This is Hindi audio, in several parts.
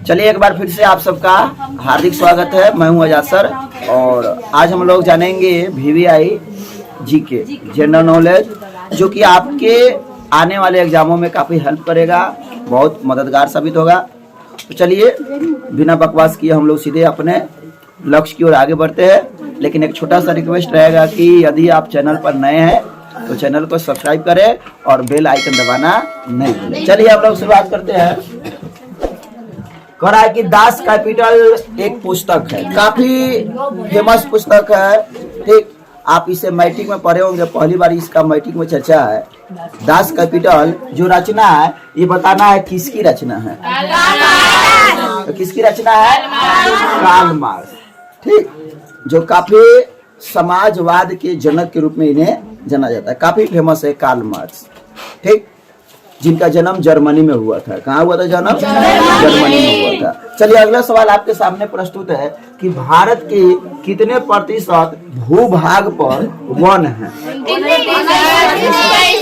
चलिए एक बार फिर से आप सबका हार्दिक स्वागत है। मैं हूं आजाद सर और आज हम लोग जानेंगे VVI जीके जनरल नॉलेज, जो कि आपके आने वाले एग्जामों में काफ़ी हेल्प करेगा, बहुत मददगार साबित होगा। तो चलिए बिना बकवास किए हम लोग सीधे अपने लक्ष्य की ओर आगे बढ़ते हैं। लेकिन एक छोटा सा रिक्वेस्ट रहेगा कि यदि आप चैनल पर नए हैं तो चैनल को सब्सक्राइब करें और बेल आइकन दबाना नहीं भूलें। चलिए आप लोग शुरुआत करते हैं। कह रहा है कि दास कैपिटल एक पुस्तक है, काफी फेमस पुस्तक है। ठीक, आप इसे मैट्रिक में पढ़े होंगे, पहली बार इसका मैट्रिक में चर्चा है। दास कैपिटल जो रचना है, ये बताना है किसकी रचना है। तो किसकी रचना है? Karl Marx. ठीक, जो काफी समाजवाद के जनक के रूप में इन्हें जाना जाता है, काफी फेमस है कार्ल मार्क्स। ठीक, जिनका जन्म जर्मनी में हुआ था। कहाँ हुआ था जन्म? जर्मनी में हुआ था। चलिए अगला सवाल आपके सामने प्रस्तुत है कि भारत के कितने प्रतिशत भूभाग पर वन है?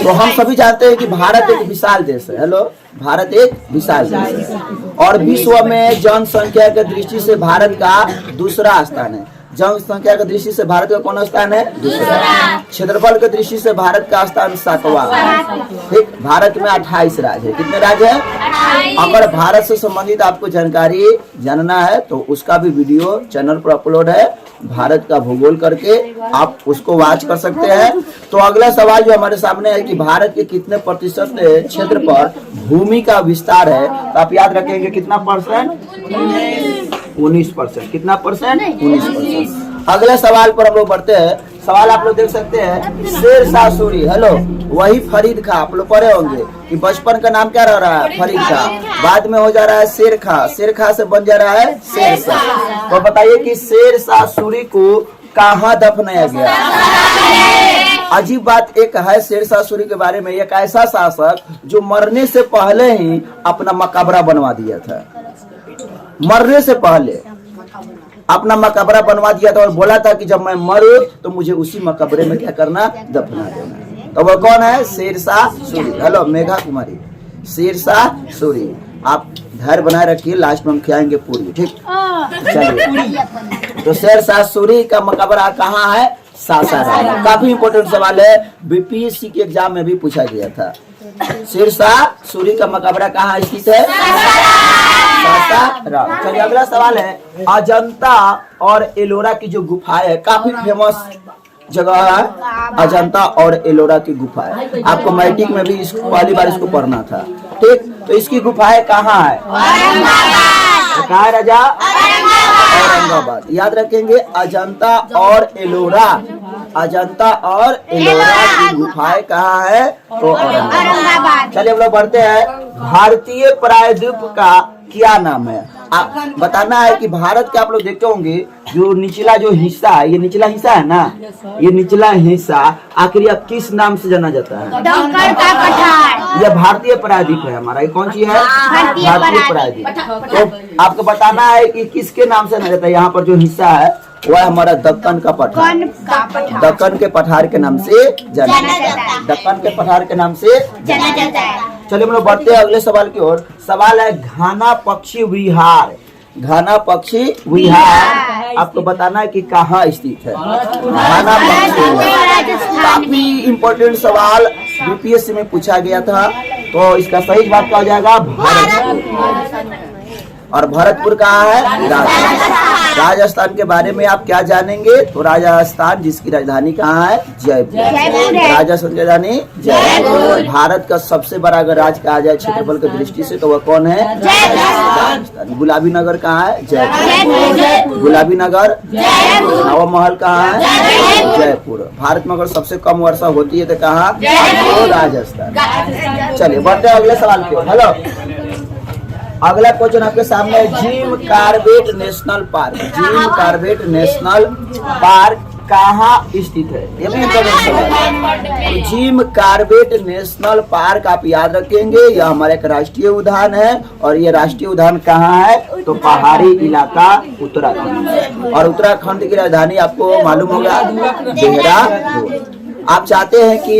तो हम सभी जानते हैं कि भारत एक विशाल देश है। हेलो, भारत एक विशाल देश है और विश्व में जनसंख्या के दृष्टि से भारत का दूसरा स्थान है। जनसंख्या की दृष्टि से भारत का कौन स्थान है? दूसरा। क्षेत्रफल की दृष्टि से भारत का स्थान 7वां। ठीक, भारत में 28 राज्य है। कितने राज्य है? अगर भारत से संबंधित आपको जानकारी जानना है तो उसका भी वीडियो चैनल पर अपलोड है, भारत का भूगोल करके आप उसको वॉच कर सकते हैं। तो अगला सवाल जो हमारे सामने है कि भारत के कितने प्रतिशत क्षेत्र पर भूमि का विस्तार है? तो आप याद रखेंगे कितना परसेंट? 19%। कितना परसेंट? 19%। अगले सवाल पर हम लोग बढ़ते हैं। सवाल आप लोग देख सकते हैं, शेर शाह सूरी। हेलो, वही फरीद खां, आप लोग पढ़े होंगे कि बचपन का नाम क्या रह रहा है? फरीद खां, बाद में हो जा रहा है शेर खां, शेर खां से बन जा रहा है शेर शाह। तो बताइए कि शेर शाह सूरी को कहाँ दफनाया गया? अजीब बात एक है शेर शाह सूरी के बारे में, एक ऐसा शासक जो मरने से पहले ही अपना मकबरा बनवा दिया था। मरने से पहले अपना मकबरा बनवा दिया था और बोला था कि जब मैं मरूं तो मुझे उसी मकबरे में क्या करना? दफना देना। तो वो कौन है? शेर शाह सूरी। हेलो मेघा कुमारी, शेर शाह सूरी। आप धैर्य बनाए रखिए, लास्ट में हम खिलाएंगे पूरी। ठीक, चलिए। तो शेर शाह सूरी का मकबरा कहाँ है? सासाराम। काफी इंपोर्टेंट सवाल है, BPSC के एग्जाम में भी पूछा गया था। शेर शाह सूरी का मकबरा कहाँ स्थित है? सासाराम। चलिए अगला सवाल है, अजंता और एलोरा की जो गुफा है, काफी फेमस जगह है अजंता और एलोरा की गुफाएं। आपको मैट्रिक में भी पहली बार इसको पढ़ना था। ठीक, तो इसकी गुफाएं कहाँ है? कहाँ है राजा? औरंगाबाद। याद रखेंगे अजंता और एलोरा। अजंता और एलोरा की गुफाएं कहाँ है? तो औरंगाबाद। चलिए हम लोग बढ़ते हैं। भारतीय प्रायद्वीप का क्या नाम है? आप बताना है कि भारत के आप लोग देखते होंगे जो निचला जो हिस्सा है, ये निचला हिस्सा है ना, ये निचला हिस्सा आखिर अब किस नाम से जाना जाता है? डोंगर का पठार। यह भारतीय प्रायद्वीप है हमारा। ये कौन सी है? भारतीय प्रायद्वीप। तो आपको बताना है कि किसके नाम से जाना जाता है। यहाँ पर जो हिस्सा है वह हमारा दक्कन का पठार, दक्कन के पठार के नाम से जाना जाता है। दक्कन के पठार के नाम से जाना जाता है। चलिए हम लोग बढ़ते हैं अगले सवाल की ओर। सवाल है घाना पक्षी विहार। घाना पक्षी विहार आपको बताना है कि कहाँ स्थित है। घाना पक्षी विहार काफी इंपॉर्टेंट सवाल BPSC में पूछा गया था। तो इसका सही जवाब क्या हो जाएगा? भरतपुर। और भरतपुर कहाँ है? राजस्थान। राजस्थान के बारे में आप क्या जानेंगे? तो राजस्थान जिसकी राजधानी कहाँ है? जयपुर। राजस्थान की राजधानी जयपुर। भारत का सबसे बड़ा अगर राज्य कहा जाए क्षेत्रफल की दृष्टि से तो वह कौन है? राजस्थान। गुलाबी नगर कहाँ है? जयपुर। गुलाबी नगर। हवा महल कहाँ है? जयपुर। भारत में अगर सबसे कम वर्षा होती है तो कहाँ? राजस्थान। चलिए बढ़ते हैं अगले सवाल की ओर। हेलो, अगला क्वेश्चन आपके सामने है, Jim Corbett national park. Jim Corbett national park कहाँ स्थित है? ये भी इंपॉर्टेंट सवाल है। तो जिम कॉर्बेट नेशनल पार्क आप याद रखेंगे, यह हमारा एक राष्ट्रीय उद्यान है। और ये राष्ट्रीय उद्यान कहाँ है? तो पहाड़ी इलाका उत्तराखंड। और उत्तराखंड की राजधानी आपको मालूम होगा देहरादून। आप चाहते हैं कि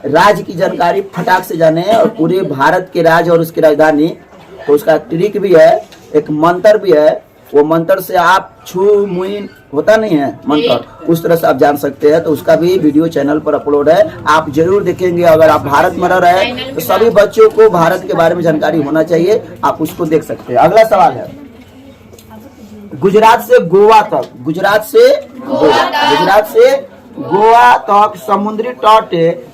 राज्य की जानकारी फटाक से जाने और पूरे भारत के राज्य और उसकी राजधानी, तो उसका ट्रिक भी है एक मंत्र भी है, वो मंत्र से आप छू मुइन होता नहीं है मंत्र, उस तरह से आप जान सकते हैं। तो उसका भी वीडियो चैनल पर अपलोड है, आप जरूर देखेंगे। अगर आप भारत में रह रहे हैं तो सभी बच्चों को भारत के बारे में जानकारी होना चाहिए, आप उसको देख सकते हैं। अगला सवाल है, गुजरात से गोवा तक, गुजरात से गोवा तक समुद्री तट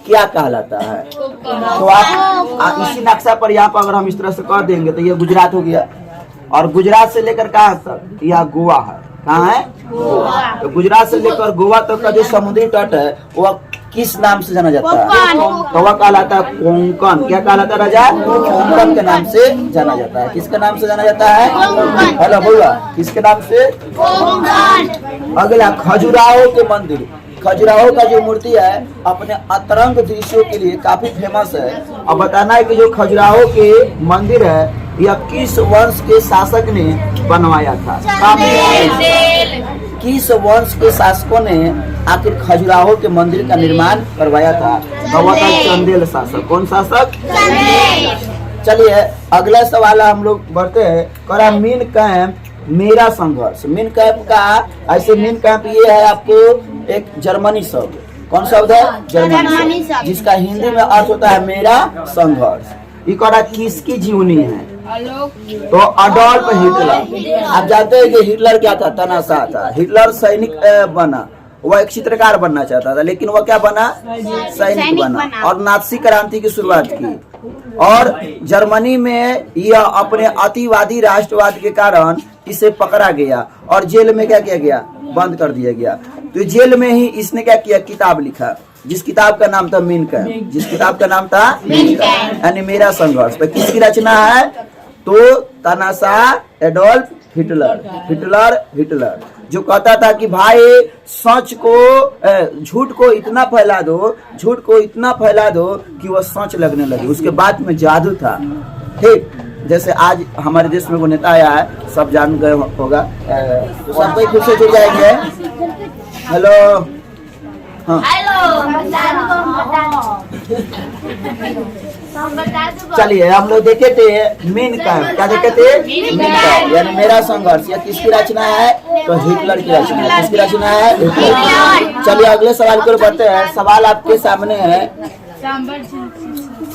क्या कहलाता है? तो आप इसी नक्शा पर यहाँ पर अगर हम इस तरह से कर देंगे तो ये गुजरात हो गया, और गुजरात से लेकर कहाँ तक? यह गोवा है। कहाँ है? गोवा। तो गुजरात से लेकर गोवा तक का जो समुद्री तट है वह किस नाम से जाना जाता है? तो वह कहलाता है कोंकण। क्या कहलाता है राजा? कोंकण के नाम से जाना जाता है। किसके नाम से जाना जाता है? हेलो बोला, किसके नाम से? अगला, खजुराहो के मंदिर। खजुराहो का जो मूर्ति है अपने अतरंग दृश्यों के लिए काफी फेमस है। अब बताना है कि जो खजुराहो के मंदिर है यह किस वंश के शासक ने बनवाया था? किस वंश के शासकों ने आखिर खजुराहो के मंदिर का निर्माण करवाया था? चंदेल शासक। कौन शासक? चलिए अगला सवाल हम लोग बढ़ते हैं। करा मीन कैंप मेरा संघर्ष। मीन कैंप का ऐसे मीन कैंप ये है आपको एक जर्मनी शब्द। कौन शब्द है? जर्मनी शब्द, जिसका हिंदी में अर्थ होता है मेरा संघर्ष। ये करा किसकी जीवनी है? तो अडोल्फ हिटलर। आप जानते हैं कि हिटलर क्या था? तनाशाह था। हिटलर सैनिक बना, वह एक चित्रकार बनना चाहता था, लेकिन वह क्या बना? सैनिक बना, और नात्सी क्रांति की शुरुआत की। और जर्मनी में यह अपने अतिवादी राष्ट्रवाद के कारण इसे पकड़ा गया और जेल में क्या किया गया? बंद कर दिया गया। तो जेल में ही इसने क्या किया? किताब लिखा, जिस किताब का नाम था मीन कैंप। जिस किताब का नाम था मीन कैंप यानी मेरा संघर्ष। तो किसकी रचना है? तो तनाशाह एडोल्फ हिटलर जो कहता था कि भाई सच को, झूठ को इतना फैला दो कि वह सच लगने लगे। उसके बाद में जादू था। ठीक जैसे आज हमारे देश में वो नेता आया है, सब जान गए होगा, तो सब कोई फिर से जुड़ जाएंगे। हेलो, हाँ चलिए हम लोग देखे थे मीन कैंप। क्या देखे थे? मीन कैंप यानी मेरा संघर्ष। यह किसकी रचना है? तो हिटलर की रचना है। किसकी रचना है? हिटलर। चलिए अगले सवाल की ओर बढ़ते हैं। सवाल आपके सामने है,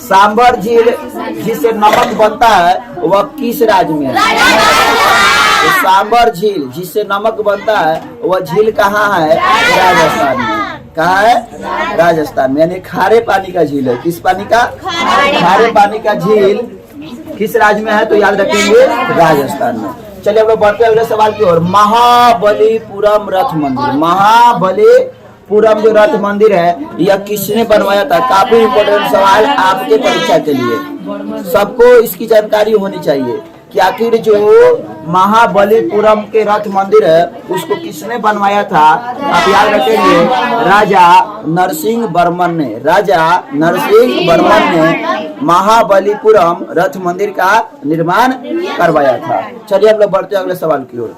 सांबर झील जिससे नमक बनता है वह किस राज्य में है? तो सांबर झील जिससे नमक बनता है वह झील कहाँ है? राजस्थान में। कहाँ है? राजस्थान में। यानी खारे पानी का झील है। किस पानी का? खारे पानी का झील किस राज्य में है? तो याद रखेंगे राजस्थान में। चलिए अब लोग बढ़ते हैं अगले सवाल की ओर। महाबलीपुरम रथ मंदिर। महाबलीपुरम जो रथ मंदिर है यह किसने बनवाया था? काफी इम्पोर्टेंट सवाल आपके परीक्षा के लिए, सबको इसकी जानकारी होनी चाहिए कि आखिर जो महाबलीपुरम के रथ मंदिर है उसको किसने बनवाया था? आप याद रखेंगे राजा नरसिंह वर्मन ने। राजा नरसिंह वर्मन ने महाबलीपुरम रथ मंदिर का निर्माण करवाया था। चलिए हम लोग बढ़ते हैं अगले सवाल की ओर।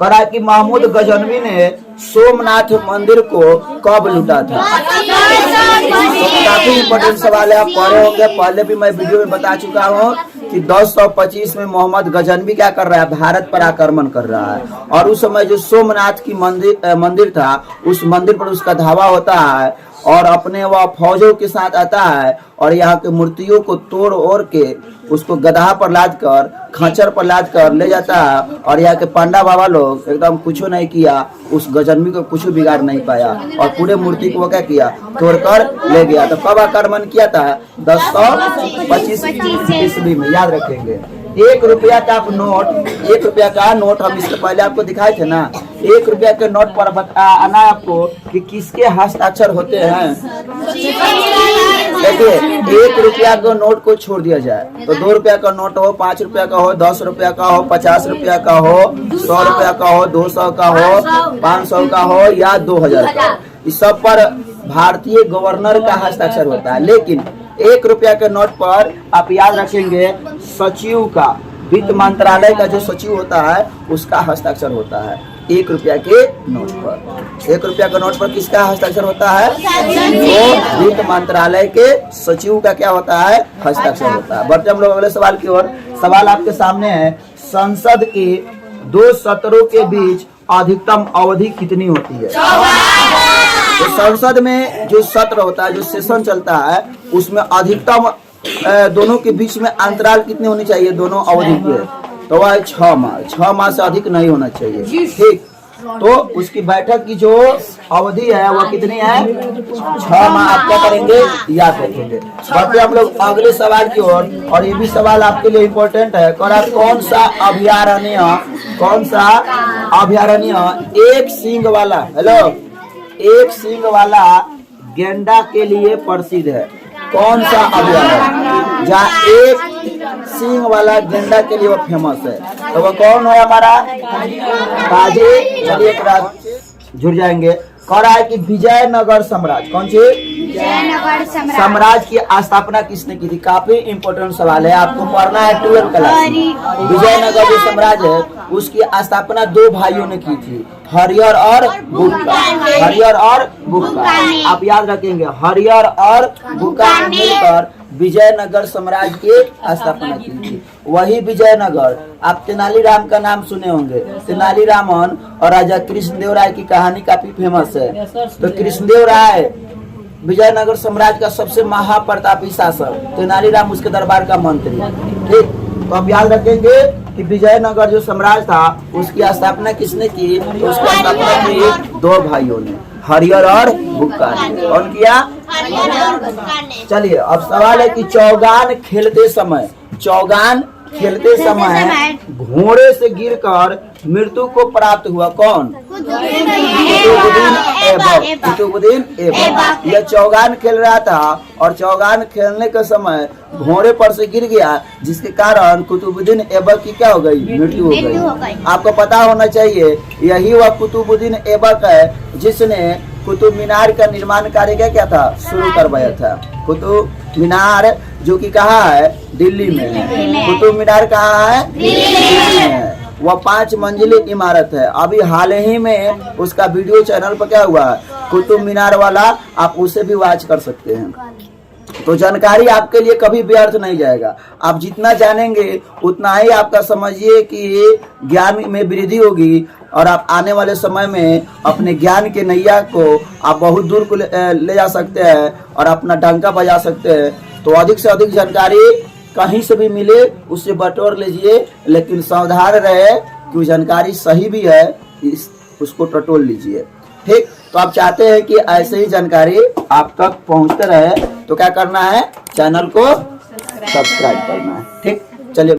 करा कि महमूद गजनवी ने सोमनाथ मंदिर को कब लूटा था? तो काफी इम्पोर्टेंट सवाल है, आप पढ़े होंगे, पहले भी मैं वीडियो में बता चुका हूँ कि 1025 में मोहम्मद गजनवी क्या कर रहा है? भारत पर आक्रमण कर रहा है। और उस समय जो सोमनाथ की मंदिर था उस मंदिर पर उसका धावा होता है और अपने वह फौजों के साथ आता है और यहाँ के मूर्तियों को तोड़ ओड़ के उसको गधा पर लाद कर, खच्चर पर लाद कर ले जाता है। और यहाँ के पांडा बाबा लोग एकदम कुछ नहीं किया, उस गजनवी को कुछ बिगाड़ नहीं पाया और पूरे मूर्ति को वो क्या किया? तोड़कर ले गया। तो कब आक्रमण किया था? 1025 ईस्वी में। याद रखेंगे। 1 रुपया का नोट, 1 रुपया का नोट हम इससे पहले आपको दिखाए थे ना। 1 रुपया के नोट पर बताना आपको कि किसके हस्ताक्षर होते हैं। देखिए 1 रुपया के नोट को छोड़ दिया जाए तो 2 रुपया का नोट हो, 5 रुपया का हो, 10 रुपया का हो, 50 रुपया का हो, 100 रुपया का हो, 200 का हो, 500 का हो या 2000 का हो, इस सब पर भारतीय गवर्नर का हस्ताक्षर होता है। लेकिन 1 रुपया के नोट पर आप याद रखेंगे सचिव का, वित्त मंत्रालय का जो सचिव होता है उसका हस्ताक्षर होता है 1 रुपया के नोट पर। 1 रुपया के नोट पर किसका हस्ताक्षर होता है? तो वित्त मंत्रालय के सचिव का क्या होता है? हस्ताक्षर होता है। बढ़ते हम लोग अगले सवाल की ओर। सवाल आपके सामने है, संसद के 2 सत्रों के बीच अधिकतम अवधि कितनी होती है? तो संसद में जो सत्र होता है, जो सेशन चलता है, उसमें अधिकतम दोनों के बीच में अंतराल कितनी होनी चाहिए दोनों अवधि के? तो वह है 6 माह। 6 माह से अधिक नहीं होना चाहिए। ठीक, तो उसकी बैठक की जो अवधि है वह कितनी है? 6 माह। आप क्या करेंगे? याद रखेंगे। बढ़ते हम लोग अगले सवाल की ओर, और ये भी सवाल आपके लिए इम्पोर्टेंट है। कौन सा अभयारण्य एक सींग वाला, हेलो, एक सींग वाला गेंडा के लिए प्रसिद्ध है? कौन सा अभयारण्य जहाँ एक सींग वाला गेंडा के लिए वो फेमस है? तो वो कौन है हमारा? काजी। चलिए एक रात जुड़ जाएंगे। कह रहा है कि विजयनगर साम्राज्य, कौन सी विजयनगर साम्राज्य की स्थापना किसने की थी? काफी इम्पोर्टेंट सवाल है, आपको पढ़ना है 12th क्लास। विजयनगर जो साम्राज्य है उसकी स्थापना 2 भाइयों ने की थी, हरिहर और बुक्का। हरिहर और बुक्का, आप याद रखेंगे, हरिहर और बुक्का ने मिलकर विजयनगर साम्राज्य की स्थापना की थी। वही विजयनगर, आप तेनालीराम का नाम सुने होंगे। तेनालीरामन और राजा कृष्णदेव राय की कहानी काफी फेमस है। तो कृष्णदेव राय विजयनगर साम्राज्य का सबसे महाप्रतापी शासक, तेनालीराम उसके दरबार का मंत्री। ठीक, तो आप याद रखेंगे कि विजयनगर जो साम्राज्य था उसकी स्थापना किसने की? तो उसकी स्थापना की 2 भाइयों ने, हरिहर और बुक्का ने। कौन किया? चलिए अब सवाल है कि चौगान खेलते समय घोड़े से गिरकर मृत्यु को प्राप्त हुआ कौन? कुतुबुद्दीन ऐबक। यह चौगान खेल रहा था और चौगान खेलने के समय घोड़े पर से गिर गया, जिसके कारण कुतुबुद्दीन ऐबक की क्या हो गई? मृत्यु हो गई। आपको पता होना चाहिए यही वह कुतुबुद्दीन ऐबक है जिसने कुतुब मीनार का निर्माण कार्य क्या था? शुरू करवाया था। कुतुब मीनार जो कि कहाँ है? दिल्ली में है। कुतुब मीनार कहाँ है? दिल्ली में है। वह 5 मंजिली इमारत है। अभी हाल ही में उसका वीडियो चैनल पर क्या हुआ है? कुतुब मीनार वाला, आप उसे भी वॉच कर सकते हैं। तो जानकारी आपके लिए कभी व्यर्थ नहीं जाएगा। आप जितना जानेंगे उतना ही आपका समझिए कि ज्ञान में वृद्धि होगी, और आप आने वाले समय में अपने ज्ञान के नैया को आप बहुत दूर को ले जा सकते हैं और अपना डंका बजा सकते हैं। तो अधिक से अधिक जानकारी कहीं से भी मिले उससे बटोर लीजिए, लेकिन सावधान रहे कि जानकारी सही भी है, उसको टटोल लीजिए। ठीक, तो आप चाहते हैं कि ऐसे ही जानकारी आप तक पहुंचते रहे, तो क्या करना है? चैनल को सब्सक्राइब करना है। ठीक।